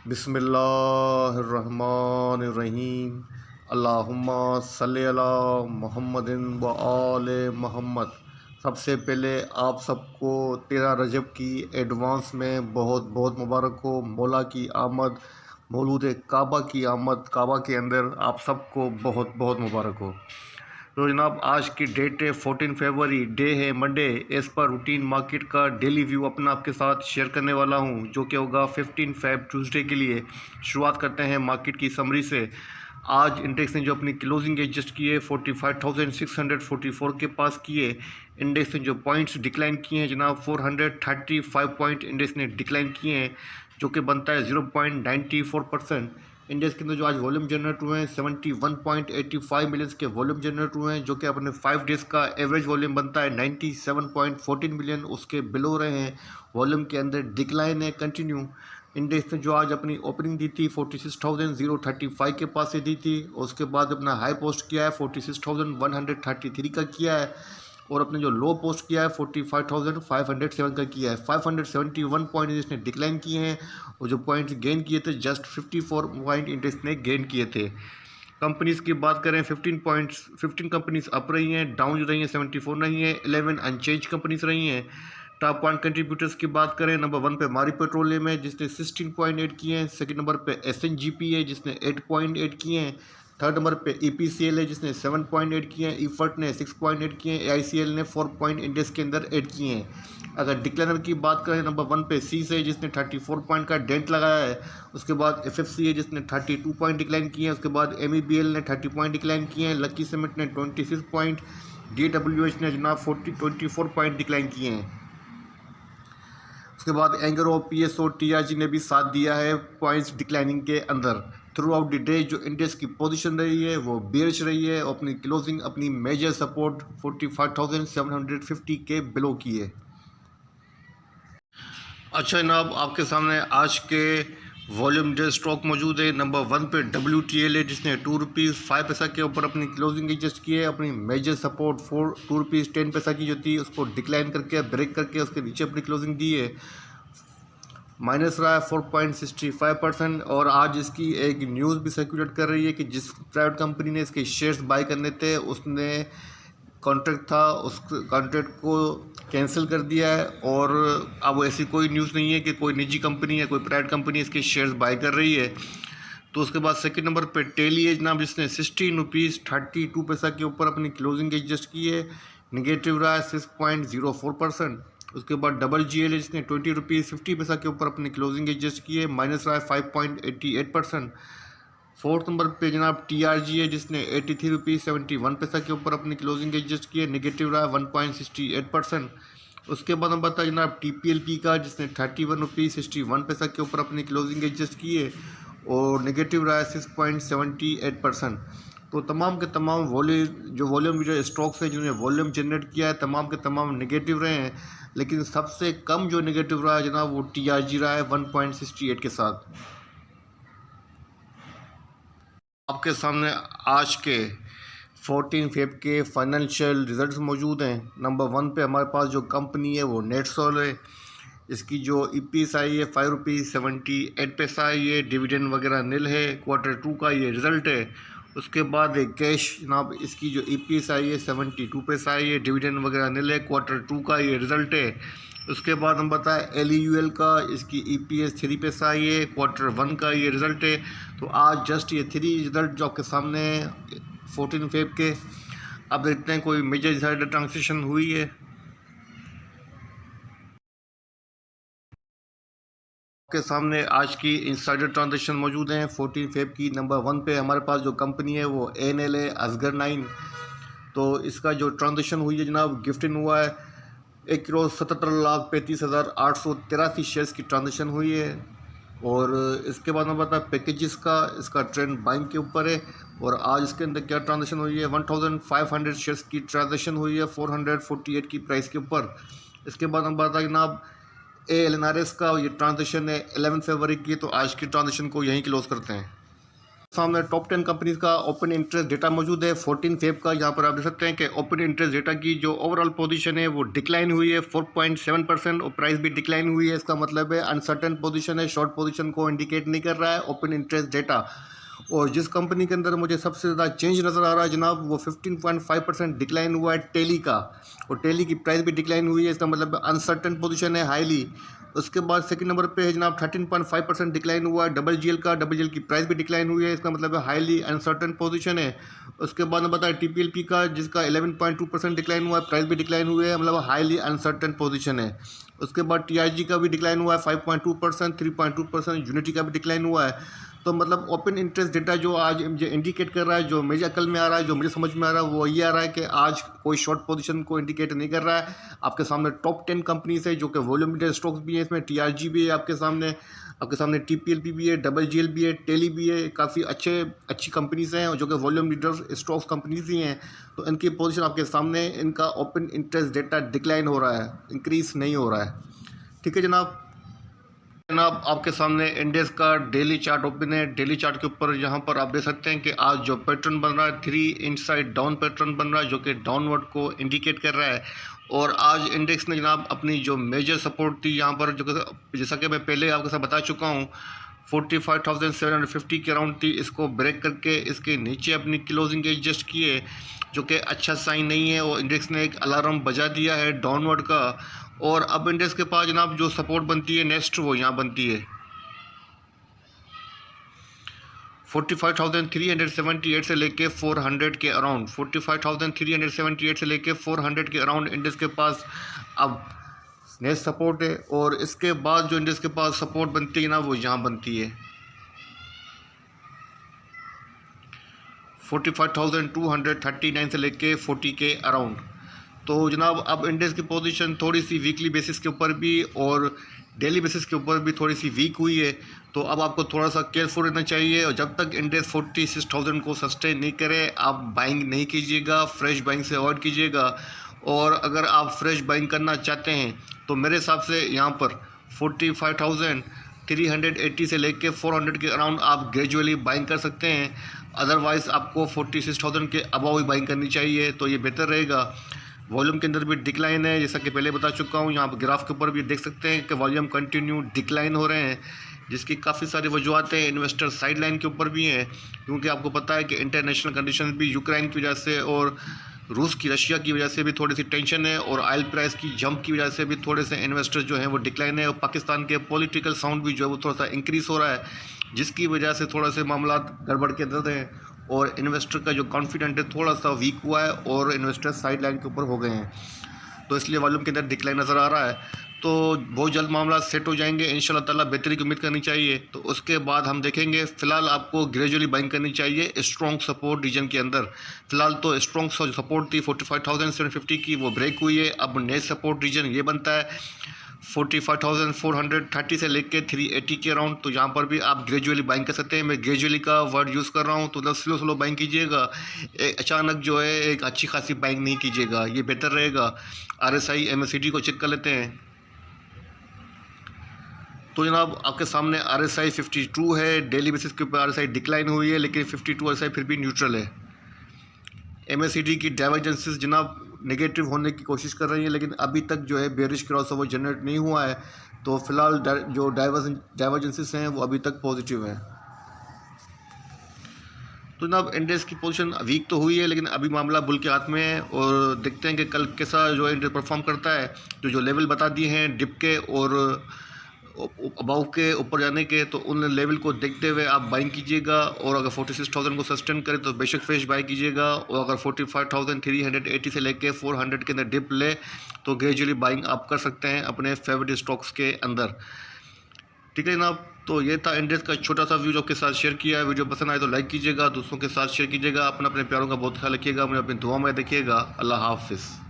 बिस्मिल्लाहिर्रहमानिर्रहीम। अल्लाहुम्मा सल्लि अला मुहम्मदिन व आले मोहम्मद। सबसे पहले आप सबको 13 रजब की एडवांस में बहुत बहुत मुबारक हो। मौला की आमद, मौलूद काबा की आमद, काबा के अंदर आप सबको बहुत बहुत मुबारक हो। तो जनाब आज की डेट है 14 फरवरी, डे है Monday. As per routine market का डेली व्यू अपना आपके साथ शेयर करने वाला हूं, जो कि होगा 15 फेब ट्यूसडे के लिए। शुरुआत करते हैं मार्केट की समरी से। आज इंडेक्स ने जो अपनी क्लोजिंग एडजस्ट की है 45,644 के पास किए। इंडेक्स ने जो पॉइंट्स डिक्लाइन किए हैं जनाब 435 पॉइंट इंडेक्स ने डिक्लाइन किए हैं, जो कि बनता है 0.94%। इंडेक्स के अंदर जो आज वॉल्यूम जनरेट हुए हैं 71.85 मिलियंस के वॉल्यूम जनरेट हुए हैं, जो कि अपने 5 डेज़ का एवरेज वॉल्यूम बनता है 97.14 मिलियन, उसके बिलो रहे हैं। वॉल्यूम के अंदर डिक्लाइन है कंटिन्यू। इंडेक्स ने जो आज अपनी ओपनिंग दी थी 46,035 के पास से दी थी, उसके बाद अपना हाई पोस्ट किया है 46,133 का किया है, और अपने जो लो पोस्ट किया है 45,507 का किया है। 571 पॉइंट इसने डिक्लाइन किए हैं, और जो पॉइंट्स गेन किए थे जस्ट 54 पॉइंट इंडेक्स ने गेन किए थे। कंपनीज़ की बात करें 15 कंपनीज अप रही हैं, डाउन रही हैं 74 रही हैं, 11 अनचेंज कंपनीज रही हैं। टॉप 1 कंट्रीब्यूटर्स की बात करें, नंबर 1 पे मारी पेट्रोलियम है जिसने 16.8 किए हैं। सेकंड नंबर पे SNGP है जिसने 8.8 किए हैं। थर्ड नंबर पे EPCL है जिसने 7.8 किए हैं। ईफर्ट ने 6.8 किए हैं। AICL ने 4 पॉइंट इंडेक्स के अंदर 8 किए हैं। अगर डिक्लाइनर की बात करें, नंबर 1 पे सीस है जिसने 34 पॉइंट का डेंट लगाया है। उसके बाद FFC है जिसने 32 पॉइंट डिक्लाइन किए हैं। उसके बाद MEBL ने 30 पॉइंट डिक्लाइन किए हैं। लकी सीमेंट ने 26 पॉइंट, DWH ने जनाब 24 पॉइंट डिक्लाइन किए हैं। उसके बाद एंगरो, PSO, TRG ने भी साथ दिया है पॉइंट्स डिक्लाइनिंग के अंदर। थ्रू आउट द डे जो इंडेक्स की पोजीशन रही है वो बेयरिश रही है, और अपनी क्लोजिंग अपनी मेजर सपोर्ट 45,750 के बिलो की है। अच्छा जनाब, आपके सामने आज के वॉल्यूम डे स्टॉक मौजूद है। नंबर 1 पे WTL है जिसने ₹2.05 के ऊपर अपनी क्लोजिंग एडजस्ट की है। अपनी मेजर सपोर्ट ₹2.10 की जो थी उसको डिक्लाइन करके ब्रेक करके उसके नीचे अपनी क्लोजिंग दी है। माइनस रहा है 4.65%। और आज इसकी एक न्यूज़ भी सर्कुलेट कर रही है कि जिस प्राइवेट कंपनी ने इसके शेयर्स बाय करने थे उसने कॉन्ट्रैक्ट था, उस कॉन्ट्रैक्ट को कैंसिल कर दिया है। और अब ऐसी कोई न्यूज़ नहीं है कि कोई निजी कंपनी या कोई प्राइवेट कंपनी इसके शेयर्स बाय कर रही है। तो उसके बाद सेकंड नंबर पे टेली एज नाम जिसने ₹16.32 के ऊपर अपनी क्लोजिंग एडजस्ट की है। निगेटिव रहा है 6.04%। उसके बाद डबल GL जिसने ₹20.50 के ऊपर अपनी क्लोजिंग एडजस्ट की है, माइनस रहा है 5.88%। फोर्थ नंबर पे जनाब TRG है जिसने ₹83.71 के ऊपर अपनी क्लोजिंग एडजस्ट की है, निगेटिव रहा है 1.68%। उसके बाद हम बताया जनाब TPLP का जिसने ₹31.61 के ऊपर अपनी क्लोजिंग एडजस्ट की है, और नेगेटिव रहा है 6.78%। तो तमाम के तमाम वॉल्यूम जो स्टॉक्स हैं जिन्होंने वॉल्यूम जनरेट किया है तमाम के तमाम नेगेटिव रहे हैं, लेकिन सबसे कम जो नेगेटिव रहा है जनाब वो TRG रहा है 1.68 के साथ। आपके सामने आज के 14 फेब के फाइनेंशियल रिजल्ट्स मौजूद हैं। नंबर 1 पे हमारे पास जो कंपनी है वो नेटसोल है। इसकी जो EPS आई है ₹5.78 आई है। डिविडेंड वगैरह नील है। Q2 का ये रिज़ल्ट है। उसके बाद एक कैश जनाब इसकी जो EPS आई है 72 पैसा आई है। डिविडेंड वगैरह नील है। Q2 का ये रिज़ल्ट है। उसके बाद हम बताएं LUL का, इसकी EPS 3 पैसा आई है। Q1 का ये रिज़ल्ट है। तो आज जस्ट ये 3 रिज़ल्ट जो आपके सामने 14 फेब के। अब देखते हैं कोई मेजर इनसाइडर ट्रांजेक्शन हुई है। के सामने आज की इनसाइडर ट्रांजेक्शन मौजूद हैं 14 फेब की। नंबर 1 पे हमारे पास जो कंपनी है वो ANL है, असगर 9। तो इसका जो ट्रांजेक्शन हुई है जनाब गिफ्ट इन हुआ है 1,77,35,883 शेयर्स की ट्रांजेक्शन हुई है। और इसके बाद हम बताएं पैकेजेस का, इसका ट्रेंड बाइंग के ऊपर है। और आज इसके अंदर क्या ट्रांजेक्शन हुई है 1,500 शेयर्स की ट्रांजेक्शन हुई है 448 की प्राइस के ऊपर। इसके बाद हम बताएं जनाब ALNRS का ये ट्रांजेक्शन है 11 फरवरी की। तो आज की ट्रांजेक्शन को यहीं क्लोज करते हैं। सामने टॉप 10 कंपनीज का ओपन इंटरेस्ट डेटा मौजूद है 14 फेब का। यहाँ पर आप देख सकते हैं कि ओपन इंटरेस्ट डेटा की जो ओवरऑल पोजीशन है वो डिक्लाइन हुई है 4.7% और प्राइस भी डिक्लाइन हुई है। इसका मतलब है अनसर्टेन पोजीशन है, शॉर्ट पोजीशन को इंडिकेट नहीं कर रहा है ओपन इंटरेस्ट डेटा। और जिस कंपनी के अंदर मुझे सबसे ज़्यादा चेंज नज़र आ रहा है जनाब वो 15.5% डिक्लाइन हुआ है टेली का, और टेली की प्राइस भी डिक्लाइन हुई है। इसका मतलब अनसर्टेन पोजीशन है हाईली। उसके बाद सेकंड नंबर पे है जनाब 13.5% डिक्लाइन हुआ है डबल जीएल का, डबल जीएल की प्राइस भी डिक्लाइन हुई है। इसका मतलब है हाईली अनसर्टेन पोजीशन है। उसके बाद में बताया टीपीएलपी का जिसका 11.2% डिक्लाइन हुआ है, प्राइस भी डिक्लाइन हुई है, मतलब हाईली अनसर्टेन पोजीशन है। उसके बाद टीआईजी का भी डिक्लाइन हुआ है 5.2%, 3.2%, यूनिटी का भी डिक्लाइन हुआ है। तो मतलब ओपन इंटरेस्ट डेटा जो आज मुझे इंडिकेट कर रहा है, जो मेरी अकल में आ रहा है, जो मुझे समझ में आ रहा है वो ये आ रहा है कि आज कोई शॉर्ट पोजीशन को इंडिकेट नहीं कर रहा है। आपके सामने टॉप 10 कंपनीज है जो कि वॉल्यूम मीटर स्टॉक्स भी है, इसमें टीआरजी भी है आपके सामने टीपीएलपी भी है, डबल जीएल भी है, टेली भी है। काफ़ी अच्छी कंपनीज हैं जो कि वॉल्यूम लीडर स्टॉक्स कंपनीज ही हैं। तो इनकी पोजीशन आपके सामने, इनका ओपन इंटरेस्ट डेटा डिक्लाइन हो रहा है, इंक्रीज नहीं हो रहा है। ठीक है जनाब। जनाब आपके सामने इंडेक्स का डेली चार्ट ओपन है। डेली चार्ट के ऊपर यहाँ पर आप देख सकते हैं कि आज जो पैटर्न बन रहा है 3 इनसाइड डाउन पैटर्न बन रहा है जो कि डाउनवर्ड को इंडिकेट कर रहा है। और आज इंडेक्स ने जनाब अपनी जो मेजर सपोर्ट थी यहाँ पर, जो जैसा कि मैं पहले आपके साथ बता चुका हूँ 45,750 के अराउंड थी, इसको ब्रेक करके इसके नीचे अपनी क्लोजिंग के एडजस्ट किए, जो कि अच्छा साइन नहीं है। और इंडेक्स ने एक अलार्म बजा दिया है डाउनवर्ड का। और अब इंडेक्स के पास जनाब जो सपोर्ट बनती है नेक्स्ट वो यहाँ बनती है 45,378 से लेके 400 के अराउंड, 45,378 से लेके 400 के अराउंड इंडेक्स के पास अब नेक्स्ट सपोर्ट है। और इसके बाद जो इंडेक्स के पास सपोर्ट बनती है ना वो यहाँ बनती है 45,239 से लेके 40 के अराउंड। तो जनाब अब इंडेक्स की पोजीशन थोड़ी सी वीकली बेसिस के ऊपर भी और डेली बेसिस के ऊपर भी थोड़ी सी वीक हुई है। तो अब आपको थोड़ा सा केयरफुल रहना चाहिए, और जब तक इंडेक्स 46,000 को सस्टेन नहीं करे आप बाइंग नहीं कीजिएगा, फ्रेश बाइंग से अवॉइड कीजिएगा। और अगर आप फ्रेश बाइंग करना चाहते हैं तो मेरे हिसाब से यहाँ पर 45,380 से लेके 400 के अराउंड आप ग्रेजुअली बाइंग कर सकते हैं। अदरवाइज़ आपको 46,000 के अबव ही बाइंग करनी चाहिए, तो ये बेहतर रहेगा। वॉल्यूम के अंदर भी डिक्लाइन है, जैसा कि पहले बता चुका हूँ। यहाँ पर ग्राफ के ऊपर भी देख सकते हैं कि वॉल्यूम कंटिन्यू डिक्लाइन हो रहे हैं, जिसकी काफ़ी सारी वजूहत हैं। इन्वेस्टर साइडलाइन के ऊपर भी हैं, क्योंकि आपको पता है कि इंटरनेशनल कंडीशन भी यूक्रेन की वजह से और रूस की रशिया की वजह से भी थोड़ी सी टेंशन है, और ऑयल प्राइस की जंप की वजह से भी थोड़े से इन्वेस्टर जो हैं वो डिक्लाइन है। और पाकिस्तान के पॉलिटिकल साउंड भी जो है वो थोड़ा सा इंक्रीज़ हो रहा है, जिसकी वजह से थोड़ा से मामला गड़बड़ के अंदर हैं, और इन्वेस्टर का जो कॉन्फिडेंट है थोड़ा सा वीक हुआ है, और इन्वेस्टर साइड लाइन के ऊपर हो गए हैं। तो इसलिए वॉल्यूम के अंदर डिक्लाइन नज़र आ रहा है। तो बहुत जल्द मामला सेट हो जाएंगे इंशाल्लाह ताला, बेहतरी की उम्मीद करनी चाहिए। तो उसके बाद हम देखेंगे। फ़िलहाल आपको ग्रेजुअली बाइंग करनी चाहिए स्ट्रॉन्ग सपोर्ट रीजन के अंदर। फ़िलहाल तो स्ट्रॉन्ग सपोर्ट थी 45,750 की, वो ब्रेक हुई है। अब नेक्स्ट सपोर्ट रीजन ये बनता है 45,430 से लेके 380 के अराउंड। तो यहाँ पर भी आप ग्रेजुअली बाइंग कर सकते हैं। मैं ग्रेजुअली का वर्ड यूज़ कर रहा हूँ, तो मतलब स्लो बाइंग कीजिएगा, अचानक जो है एक अच्छी खासी बाइंग नहीं कीजिएगा, ये बेहतर रहेगा। RSI MACD को चेक कर लेते हैं। तो जनाब आपके सामने RSI 52 है, डेली बेसिस के ऊपर RSI डिक्लाइन हुई है, लेकिन 52 RSI फिर भी न्यूट्रल है। MACD की डाइवर्जेंसेस जनाब नेगेटिव होने की कोशिश कर रही है, लेकिन अभी तक जो है बेरिश क्रॉसओवर जनरेट नहीं हुआ है। तो फिलहाल जो डाइवर्जेंसेस हैं वो अभी तक पॉजिटिव हैं। तो जनाब इंडेक्स की पोजीशन वीक तो हुई है, लेकिन अभी मामला बुल के हाथ में है, और देखते हैं कि कल कैसा जो है इंडेक्स परफॉर्म करता है। जो लेवल बता दिए हैं डिप के और अबाव के ऊपर जाने के, तो उन लेवल को देखते हुए आप बाइंग कीजिएगा। और अगर 46,000 को सस्टेन करे तो बेशक फ्रेश बाई कीजिएगा। और अगर 45,380 से लेके 400 के अंदर डिप ले तो ग्रेजुअली बाइंग आप कर सकते हैं अपने फेवरेट स्टॉक्स के अंदर। ठीक है जनाब। तो ये था इंडेक्स का छोटा सा व्यू जो आपके साथ शेयर किया है। वीडियो पसंद आए तो लाइक कीजिएगा, दोस्तों के साथ शेयर कीजिएगा। अपने प्यारों का बहुत ख्याल रखिएगा, मुझे अपनी दुआ में देखिएगा। अल्लाह हाफिज़।